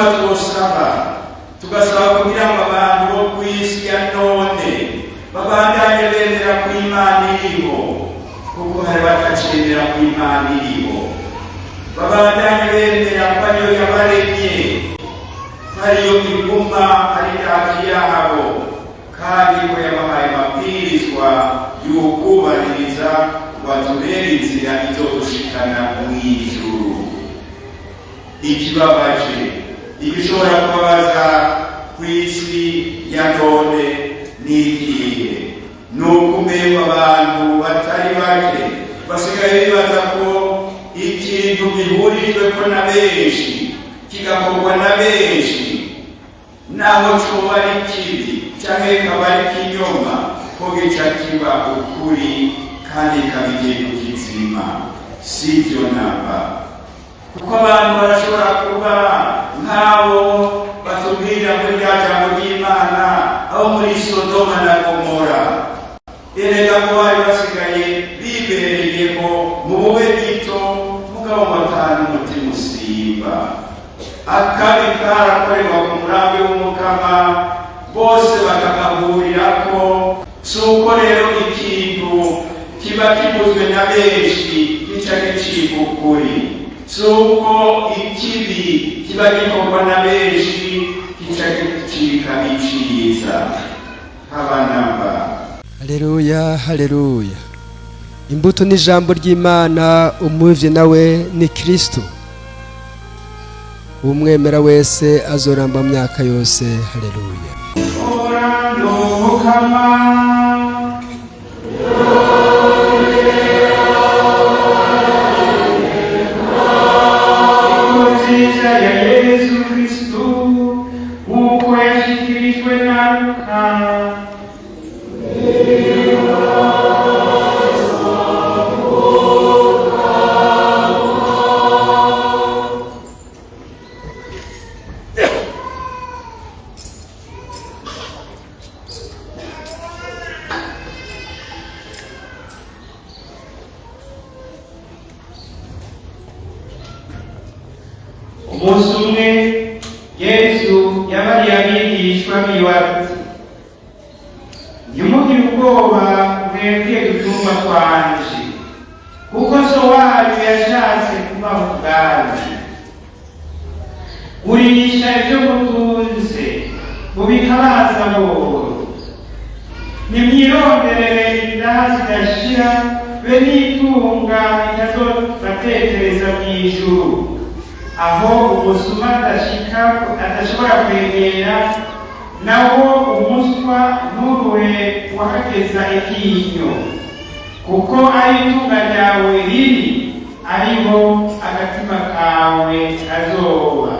gituma tugasaba kugira ngo abantu bo ku isi ya none babandanye bemera ku Imana iriho, kuko hari batacemera ku Imana iriho. Babandanye bemera ko ariyo yabaremye, ariyo iguma ari hafi yabo, kandi ko yabahaye amabwirizwa y'ukubahiriza batubere inzira izodushikana mu ijuru. Ikibabaje, igishobora kubabaza ku isi ya none n'igihe, ni ukumenya abantu batari bake basigaye bibaza ko ikintu gihurijwe ko na benshi kigakorwa na benshi, naho coba ari kibi canke kikaba ari kinyoma, ko gica kiba ukuri kandi kabigenga kizima. Sivyo namba, kuko abantu barashobora kuba nk'abo batubwira muri rya jambo ry'Imana abo muri Sodoma na Gomora. Erega ko bari basigaye bibereyeko mu bube gito, mugabo batanu umutima usimba. Akabi karakorerwa ku murambi w'Umukama, bose bakakaburirako. Suko rero ikintu kiba kiguzwe na benshi gica gicika ukuri, suko ikibi kiba gikorwa na benshi gica gicika iciza. Habanamba. Haleluya, haleluya. Imbuto n'ijambo ry'Imana, umuvye nawe ni Kristo. Umwemera wese azoramba mu myaka yose. Haleluya. Orando Mukama, inkoziza ya Yesu Kristo uko yashikirijwe na Luka. Umunsi umwe Yesu yabariye abigishwa biwe ati, ntimugire ubwoba mwebwe utumwa twanje, kuko so wanyu yashatse kubaho ubwanyu. Gurisha ibyo mutunze mubikabaza boro, nimwironderere indaha zidashira, be n'itunga ritazobatetereza mu ijuru, aho umusuma adashobora kwegera, naho umuswa nturuhe wahageza iryinyo, kuko ari itunga ryawe riri, ariho agatima kawe kazoba.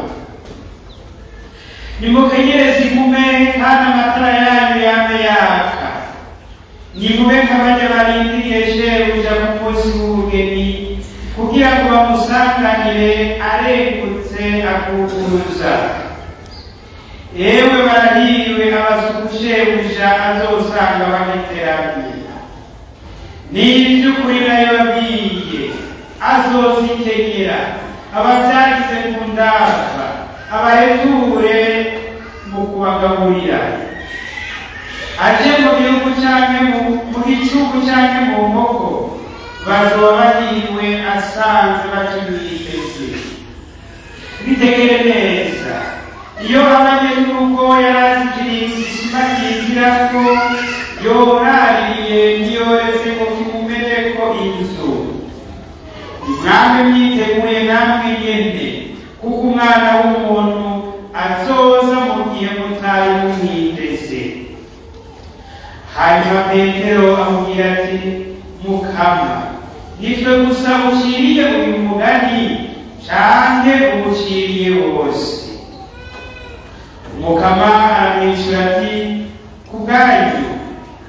Nimukenyereze igume kandi amatara yanyu yame yaka, nimube nk'abarya barindiriye shebuja ku munsi w'ubugeni, kugira ngo bamusanganire arengutse akukuruza. Ewe barahiriwe abasukushebuja azosanga bagiteramira. N'ivy'ukuri nayo babwiye, azozikenyera abavyagize ku ndava, abaheture mu kubagaburira. Aje mu gihugu canke mu gicuku canke mu nkoko, bazoba bahiriwe asanze bakimwiteze. Bitegere neza, iyo abanye n'uko yarazikiriza isima kizirako, yoraririye ntiyoreze ngo kimumeneko inzu. Nimwambe mwiteguye namwe nyene, kuko umwana w'umuntu azoza mu gihe mutari mumwiteze. Hanyuma Petero amubwira ati, Mukama, nitwe gusa uciriye uyu mugani canke uwuciriye wose? Mukama aramwishura ati, kubwanyu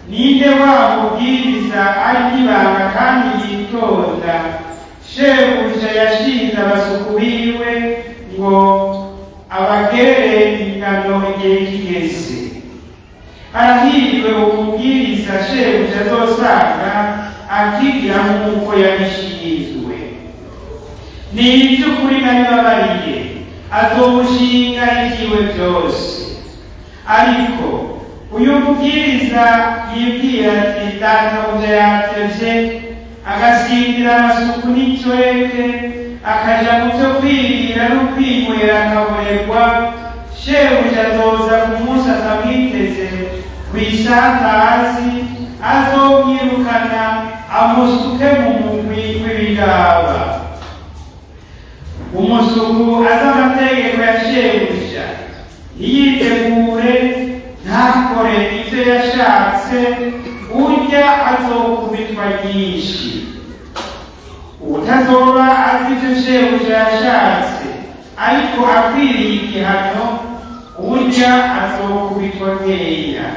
ninde wamubwiriza ari n'ibanga kandi yitonda, shebuja yashinze abasuku biwe ngo abagerere ingano igihe kigeze. Arahiriwe umubwiriza shebuja azosanga akigira nk'uko yabishikirijwe. Ni iby'ukuri nabibabariye, azowushinga ibyiwe byose. Ariko uyu mubwiriza yibwira ati databuja yatevye, agasindira amasuku n'icweke, akaja mu vyo kwirira no kwinywera akaborerwa, shebuja azoza ku munsi atamwiteze kw'isatazi, azomwirukana amusuke mu mugwi w'ibigaba. Umusuku azi amategeko ya shebuja, yitegure ntakore ivyo yashatse, urya azokubitwa nyinshi. Utazoba azi ivyo shebuja yashatse ariko akwiriye igihano, urya azokubitwa nkeya.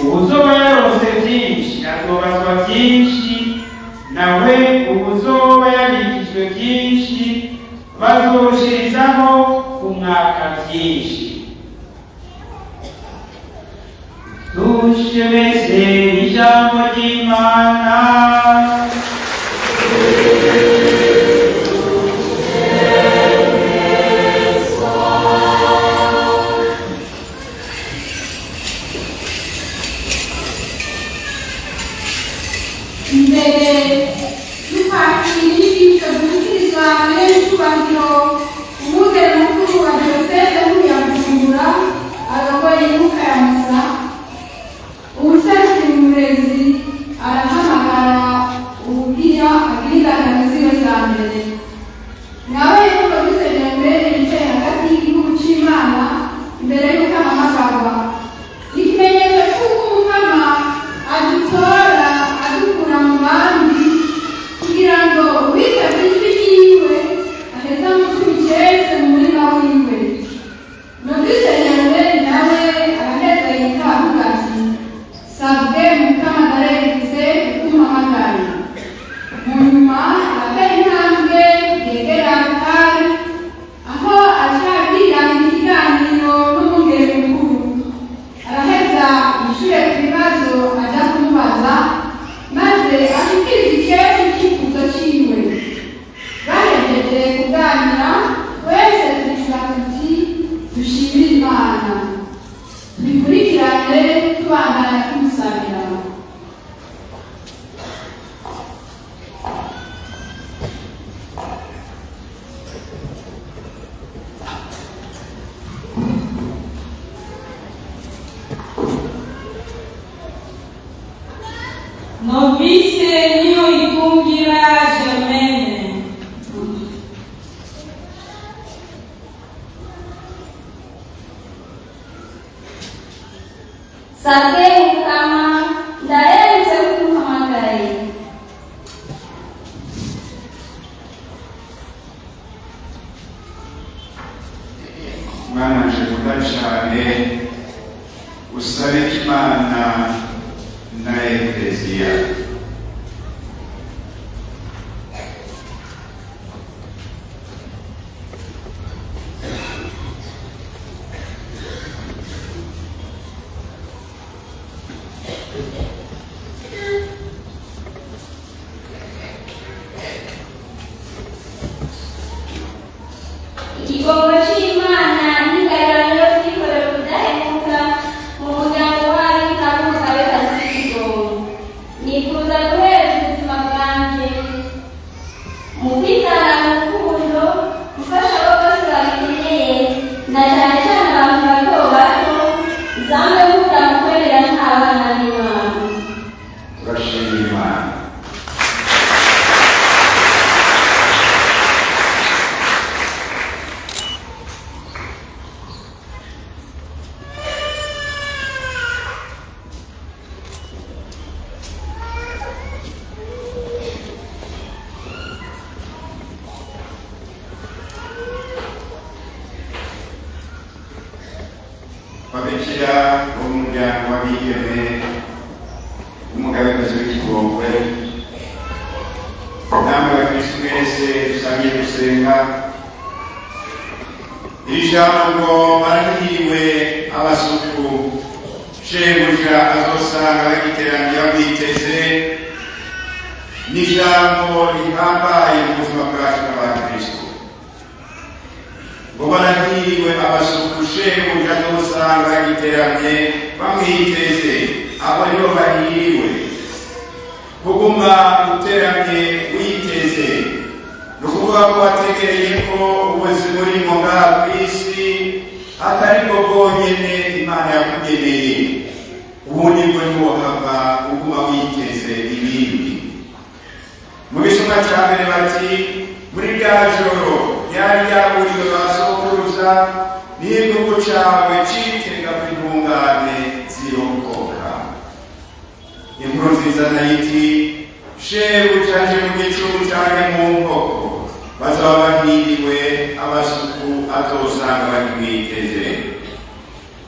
Uwuzoba yarose vyinshi azobazwa vyinshi, nawe uwuzoba yabikijwe vyinshi bazorushirizaho kumwaka vyinshi. Dushemeze ijambo ry'Imana. Imbere y'ukwakira inyigisho z'umukirizwa n'icyubahiro, umwungere mukuru wa diyoseze nkuru ya Bujumbura arongoye inyuka ya misa, uwuserukira umurezi arahamagara ubugira agirigana ziwe za mbere. Nawe yuko dusenera mbere bicaye hagati y'igihugu c'Imana imbere y'uko ahamagarwa, ikimenyetso c'uko umukama adutora adukura mu bandi, kugira ngo uwitavye ijwi ryiwe aheze amucuma icese mu murima wiwe. Nodusenera mbere nawe araheza yitwa avuga ati, sabwe mukama ndaregutse kumpamagaye. Mu nyuma aratera intambwe yegera altari, aho acabwira ikiganiro n'umwungere mukuru. Araheza yishure ku bibazo aja kumubaza, maze ashikiriza icese icifuzo ciwe. Bahejeje kuganira, twese turishura tuti dushimire Imana. Tubikurikirane tubandanya tumusabira. Novice Niyoyitungira Germaine. Sabwe mukama ndaregutse kumpamagaye. Mwana nje muda cane, usabe Imana na Ekleziya. Ikigongo c'Imana n'ingayiraniro vyikorera ubudahemuka mu muryango wayo kabukabe Kasikigongo. Nifuza guheza ubuzima bwanje mu kwitanga mu rukundo, gufasha abo bose babikeneye, na cane cane abantu bato bato, zambe kugira mu kwemera nk'abana b'Imana. Turashimira Imana. Babikira b'umuryango w'abigeme w'umugabekazi w'Ikigongwe, namwe bakristu mwese dusangiye gusenga, iri jambo barahiriwe abasuku shebuja azosanga bagiteranira biteze, n'ijambo rihambaye mu buzima bwacu bw'abakristu. ngo barahiriwe abasuku shebuja azosanga giteramye bamwiteze, abo nibo bahiriwe. Kuguma uteramye witeze ni ukuvuga ko wategereye ko ubuzima urimo ngaha ku isi atari bwo bwonyene Imana yakugeneye, ubundi bwo ntiwohava uguma witeze ibindi. Mu gisomwa ca mbere bati muri rya joro ryari ryaburiwe ba sokuruza, n'igihugu cawe citega kw'intungane zirokoka. Inkuru nziza nayo iti shebuja aje mu gicuku canke mu nkoko, bazaba bahiriwe abasuku azosanga bamwiteze.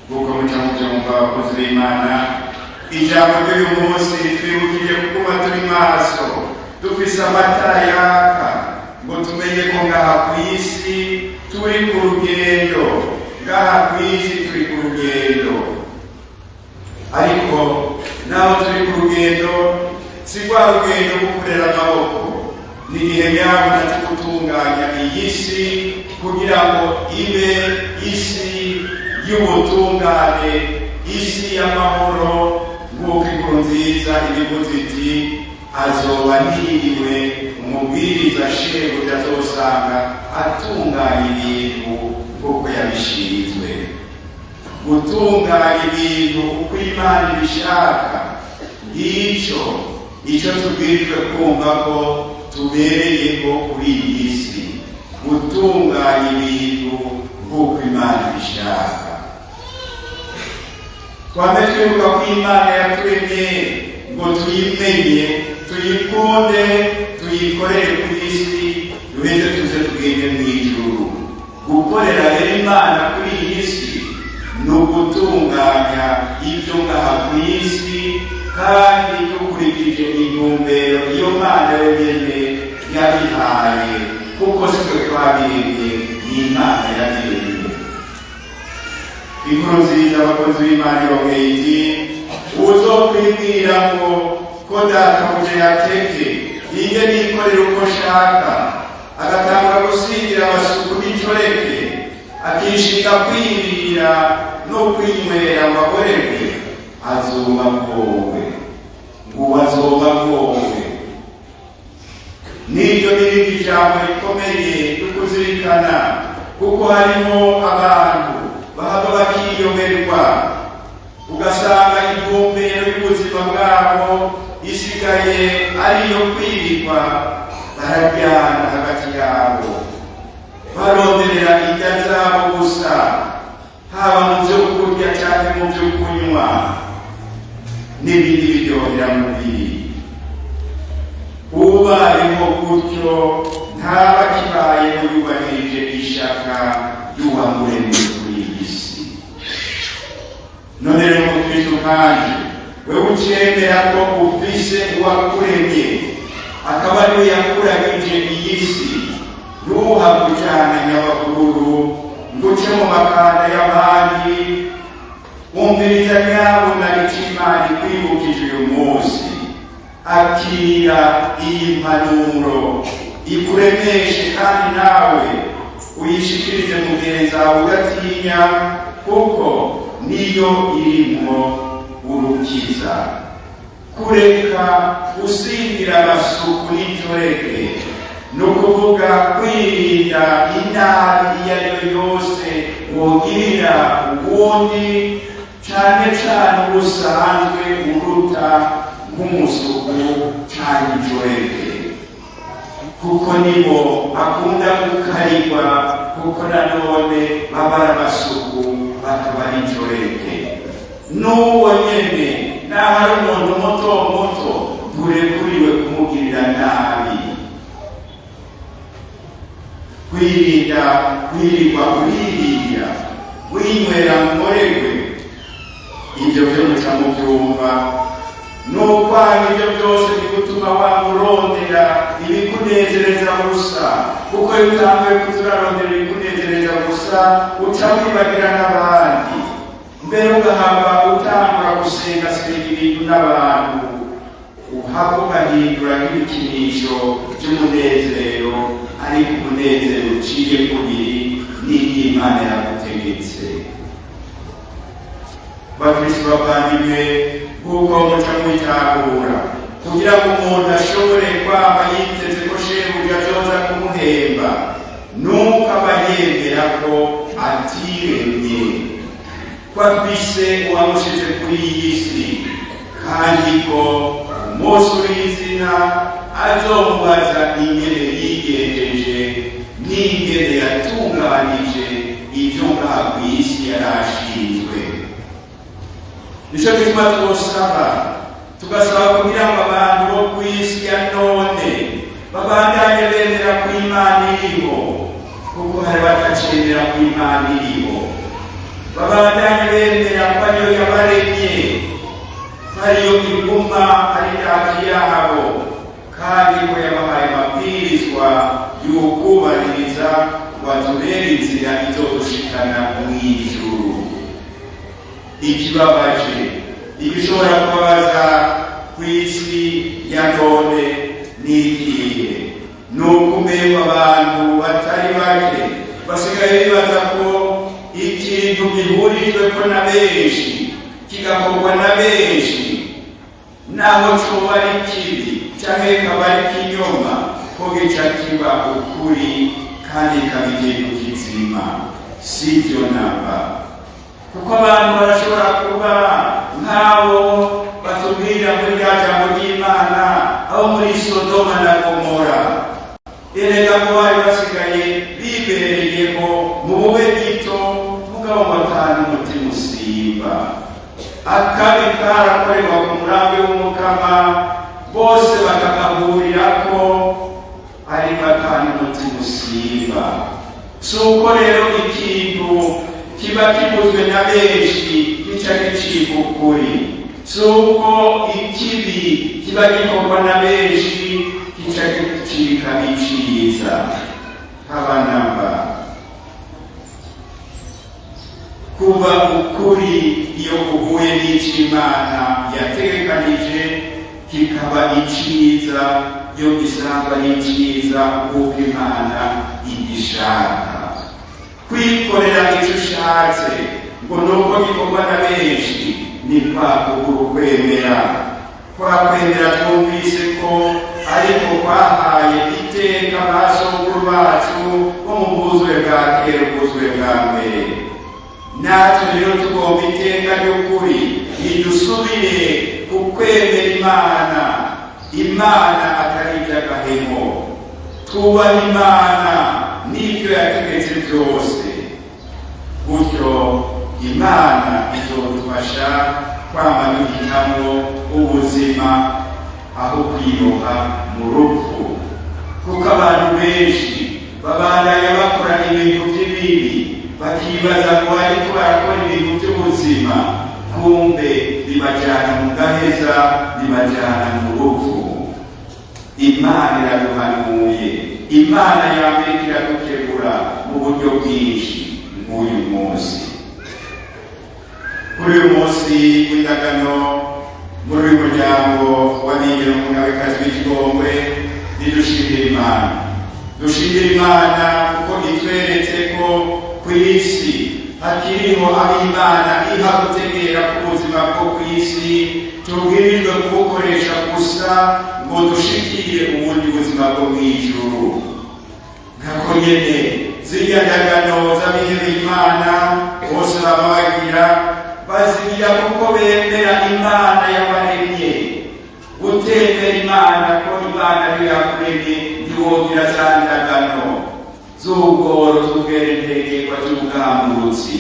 Kuko muca muvyumva abakozi b'Imana, ijambo ry'uyu munsi ritwibukije kuguma turi maso, dufise amatara yaka, ngo tumenye ko ngaha ku isi turi ku rugendo, ngaha ku isi turi ku rugendo. Ariko naho turi ku rugendo, si rwa rugendo gukorera amaboko, ni igihe nyabuna cyo gutunganya iyi si kugira ngo ibe isi y'ubutungane, isi y'amahoro, nk'uko inkuru nziza ibivuze iti azoba ahiriwe umubwiriza shebuja azosanga atunganya ibintu nk'uko yabishinzwe. Gutunganya ibintu uko Imana ibishaka, icyo tubwirijwe kumva ko tubereyeho kuri iyi si, gutunganya ibintu nk'uko Imana ibishaka. Twame twibuka ko Imana yaturemye ngo tuyimenye, tuyikunde, tuyikorere ku isi, duheze tuze tugende mu ijuru. Gukorera rero Imana kuri iyi si ni ugutunganya ibyo ngaha ku isi, kandi dukurikije intumbero iyo Mana yonyene yabihaye, kuko sitwe twabiremye, ni Imana yabiremye. Inkuru nziza abakozi b'Imana yongeye iti uzokwibwira ngo ko databuja yateke yige nikorera uko shaka, agatangura gusigira abasuku n'inshoreke, akishinga kwirira no kwinywera amagorerwe, azoba agowe. Nguwo azoba agowe. Niryo n'irindi jambo rikomeye ryo kuzirikana, kuko harimo abantu bahava bakiyoberwa, ugasanga intumbero y'ubuzima bwabo isigaye ariyo kwirirwa bararyana hagati yabo, baronderera irya zabo gusa, haba mu byo kurya cyangwa mu byo kunywa n'ibindi biryohera mubiri. Ubayeho gutyo ntaba kibayeho yubahirije ishaka ry'uwamuremye kuri iyi si. None rero mukristo kanje, wewe ucemera ko ufise uwakuremye, akaba ariwe yakuragije iyi si, ntuhabujyana nyabagururu ngo uce mu makanda y'abandi. Umviriza nyabuna icyo Imana ikwibukije uyu munsi, akira iyi mpanuro ikuremeshe, kandi nawe uyishikirize mugenzi wawe udatinya, kuko niyo irimo urukiza. Kureka gusingira abasuku n'inshoreke, ni ukuvuga kwirinda inabi iyo ari yo yose wogirira ubundi, cyane cyane ubusanzwe uruta nk'umusuku cyane inshoreke, kuko nibo akunda gukarirwa, kuko nanone baba ari abasuku bakaba ari inshoreke. N'uwo nyene naho ari umuntu muto muto, nturekuriwe kumugirira nabi. Kwirirwa uririra, winywera mumorerwe, ibyo byo muca mubyumva. Nukwanga ibyo byose bigutuma wamurondera ibikunezereza gusa, kuko iyo utanguye kuzurarondera ibikunezereza gusa, uca wibagira n'abandi, mbere ugahava utangura gusengasenga ibintu n'abantu, uhava ugahindura nk'ibikinisho by'umunezero, ariko umunezero uciye kubiri n'iry'Imana yagutegetse. Bakristo bavandimwe, kuko muca mwitahura kugira ngo umuntu ashobore kwama yiteze ko shebuja azoza kumuhemba, nuko aba yemera ko atiremye, ko afise uwamushize kuri iyi si, kandi ko umunsi w'izina azomubaza ingene yigenjeje n'ingene yatunganije ivyo ngaha kw'isi yarashinzwe. Nico gituma twosaba tugasaba kugira ngo abantu bo kw'isi ya none babandanye bemera ko Imana iriho, kuko hari batacemera ko Imana iriho. Babandanye bemera ko ariyo yabaremye, ariyo iguma ari data yabo, kandi ko yabahaye amabwirizwa y'ukubahiriza batubera inzira izodushikana mw'ijuru. Ikibabaje, igishobora kubabaza kw'isi ya none n'ikihe, nuko umengo abantu batari bake basigaye bibaza ko ikintu gihurijweko na benshi kigakorwa na benshi, naho coba ari kibi canke kaba ari kinyoma, ko gica kiba ukuri kandi kabigenga kizima. Sivyo namba, kuko abantu barashobora kuba nk'abo batubwira muri rya jambo ry'Imana aho muri Sodoma na Gomora. Erega ko bari basigaye bibereyeko mu bube gito, mugabo batanu umutima usimba. Akabi karakorerwa ku murambi w'Umukama, bose bakagahurirako, ari batanu umutima usimba. Suko rero ikintu kiba kiguzwe na benshi gica gicika ukuri, suko ikibi kiba gikorwa na benshi gica gicika iciza. Abanamba kuba ukuri iyo kuhuye n'ic'Imana yategekanije kikaba iciza, yo gisanga iciza kuko Imana igishaka. Kwikorera icyo ushatse ngo nuko gikorwa na benshi ni kwakugura ukwemera. Kwakwemera twumvise ko ariko kwahaye iteka basoguru bacu bo mu buzwe bwa kera, ubuzwe bwa mbere. Natwe rero tugomba iteka ry'ukuri ridusubire kukwemera Imana, Imana atari iby'agahemo. Twubaha Imana n'ibyo yategetse byose, gutyo Imana izodufasha kwama duhitamwo ubuzima aho kwiroha mu rupfu. Kuko abantu benshi babandanya bakora ibintu by'ibibi, bakibaza ngo ariko barakora ibintu by'ubuzima, kumbe bibajyana mu gaheza, bibajyana mu rupfu. Imana iraduhanuye, Imana yambere iradukebura mu buryo bwinshi nk'uyu munsi. Kuri uyu munsi w'indagano muri uyu muryango w'abigeme n'umugabekazi w'Ikigongwe, nidushimire Imana. Dushimire Imana kuko itweretse ko ku isi hakiriho aho Imana iha gutegera ku buzima bwo ku isi, tubwirijwe kubukoresha gusa ngo dushikire ubundi buzima bwo mw'ijuru. Nkako nyene zirya ndagano z'abihebeye Imana bose baba bagira bazigira kuko bemera Imana yabaremye. Utemera Imana ko Imana ariyo yakuremye, ntiwogira za ndagano z'ubworo z'ubwerentegerwa z'ubwambutsi.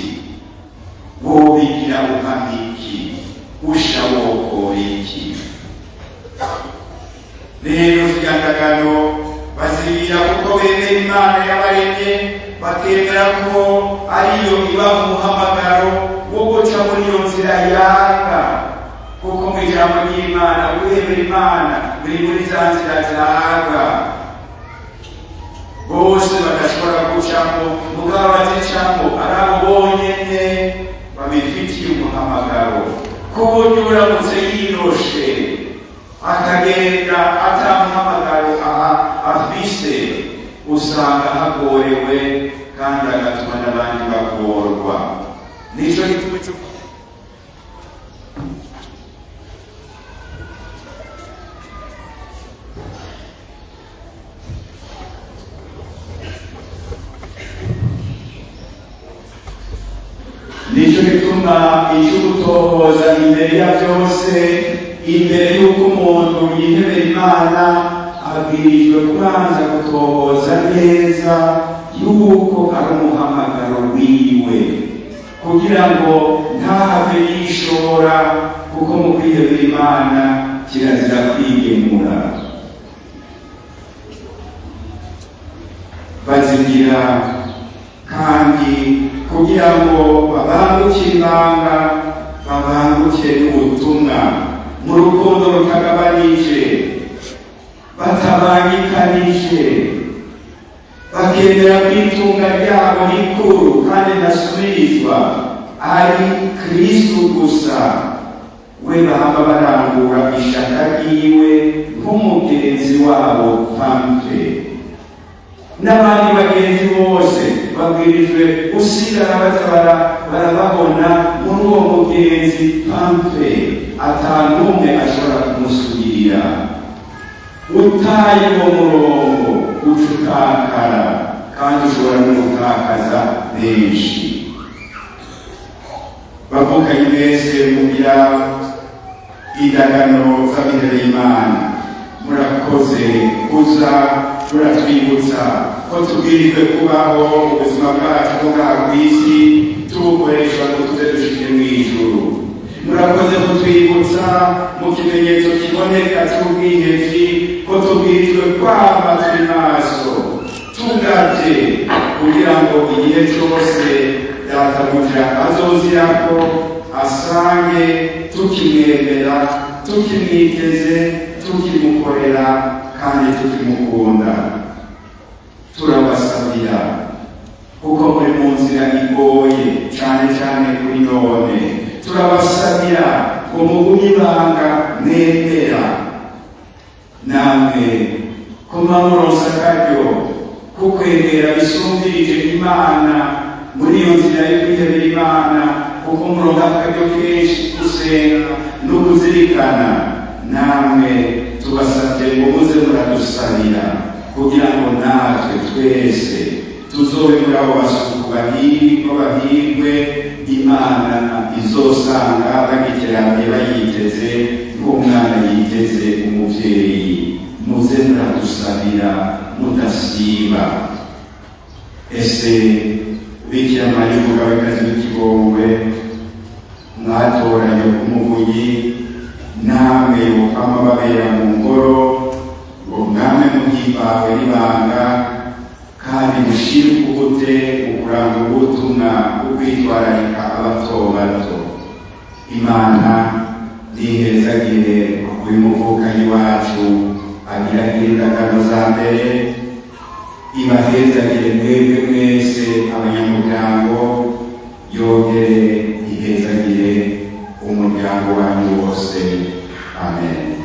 Wobigira uhamya iki? Usha wokora iki? Rero zirya ndagano bazigira kuko bemera Imana yabaremye, bakemera ko ariyo ibaha umuhamagaro wo guca muri iyo nzira yaka. Kuko mu ijambo ry'Imana guhemera Imana biri muri za nzira zaga bose badashobora gucamo, mugabo bazicamo ari abo bonyene babifitiye umuhamagaro. Kuburyo uramutse yiroshe akagenda atamuhamagaro aha afise, usanga hagorewe kandi agatuma n'abandi bagorwa. Nico gituma nicyo gituma icy'ugutohoza imbere ya byose, imbere y'uko umuntu yihebera Imana, abwirijwe kubanza gutohoza neza y'uko ari umuhamagaro wiwe, kugira ngo ntahave yishora, kuko mu kwihebera Imana kirazira kwigemura. Bazigira kandi kugira ngo babanguke ibanga, babanguke n'ubutumwa mu rukundo rutagabanije, batabangikanije, bakemera ko itunga ryabo rikuru kandi ntasubirizwa ari Kristu gusa, we bahamba barangura ishaka ryiwe nk'umugenzi wabo pampe. N'abandi bagenzi bose babwirijwe gusigara barababona muri uwo mugenzi pampe, atanumwe ashobora kumusubirira. Utaye uwo murongo ucutakara, kandi ushobora no gutakaza benshi. Bavukanye mwese mugira indagano z'abihebeye Imana, murakoze kuza muratwibutsa ko tubwirijwe kubaho ubuzima bwacu bwo ngaha ku isi tubukoresha ngo tuze dushike mu ijuru. Murakoze kutwibutsa mu kimenyetso kiboneka cy'ubwihevyi ko tubwirijwe kwama turi maso tugavye, kugira ngo igihe cyose databuja azozirako asange tukimwemera, tukimwiteze, tukimukorera kandi tukimukunda. Turabasabira kuko muri mu nzira igoye cyane cyane kuri none, turabasabira ngo mugumye ibanga mwemera, namwe kuma muronsa akaryo ko kwegera bisumbirije Imana muri iyo nzira yo kwihebera Imana, kuko muronka akaryo kenshi gusenga no kuzirikana. Namwe tubasabye ngo muze muradusabira kugira ngo natwe twese tuzobe muri abo basuku bahirwe Imana izosanga bagiterambye bayiteze nk'umwana yiteze umuvyeyi. Muze muradusabira mudasiba. Ese Bikira Mariya umugabekazi w'ikigongwe, mwatoranye k'umuvunyi, namwe yokwama babera mu ngoro, ngo mwame muhimbawe n'ibanga, kandi mushire ukubute ukuranga ubutumwa bwo kwitwararika abato bato. Imana nihezagire uyu muvukanyi wacu agiragire indagano za mbere, ibahezagire mwebwe mwese abanyamuryango, yongere ihezagire umuryango wanyu wose. Amen.